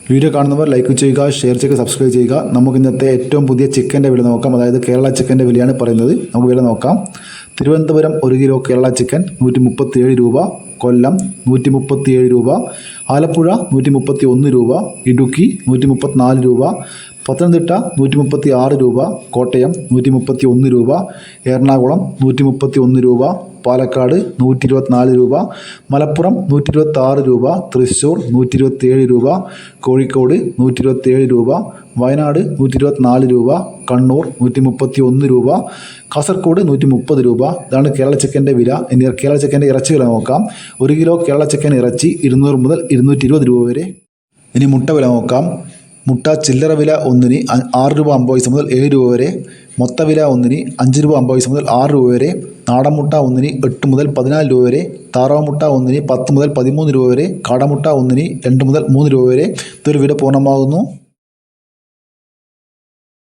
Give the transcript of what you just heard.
Video കാണുന്നവർ like ചെയ്യുക, share ചെയ്യുക, സബ്സ്ക്രൈബ് ചെയ്യുക. നമുക്ക് ഇന്നത്തെ ഏറ്റവും പുതിയ ചിക്കൻ്റെ വില നോക്കാം. അതായത് കേരള ചിക്കൻ്റെ വിലയാണ് പറയുന്നത്. നമുക്ക് വില നോക്കാം. തിരുവനന്തപുരം 1 കിലോ കേരള ചിക്കൻ 137 രൂപ, കൊല്ലം 137 രൂപ, ആലപ്പുഴ 131 രൂപ, ഇടുക്കി 134 രൂപ, പത്തനംതിട്ട 136 രൂപ, കോട്ടയം 131 രൂപ, എറണാകുളം 131 രൂപ, പാലക്കാട് 124 രൂപ, മലപ്പുറം 126 രൂപ, തൃശ്ശൂർ 127 രൂപ, കോഴിക്കോട് 127 രൂപ, വയനാട് 124 രൂപ, കണ്ണൂർ 131 രൂപ, കാസർഗോഡ് 130 രൂപ. ഇതാണ് കേരള ചിക്കൻ്റെ വില. ഇനി കേരള ചിക്കൻ്റെ ഇറച്ചി വില നോക്കാം. 1 കിലോ കേരള ചിക്കൻ ഇറച്ചി 200 മുതൽ 220 രൂപ വരെ. ഇനി മുട്ട വില നോക്കാം. മുട്ട ചില്ലറ വില ഒന്നിന് 6 രൂപ 50 പൈസ മുതൽ 7 രൂപ വരെ, മൊത്ത വില ഒന്നിന് 5 രൂപ 50 പൈസ മുതൽ 6 രൂപ വരെ, നാടൻ മുട്ട ഒന്നിന് 8 മുതൽ 14 രൂപ വരെ, താറാവ് മുട്ട ഒന്നിന് 10 മുതൽ 13 രൂപ വരെ, കാടമുട്ട ഒന്നിന് 2 മുതൽ 3 രൂപ വരെ. ഇതൊരു വീഡിയോ പൂർണ്ണമാകുന്നു.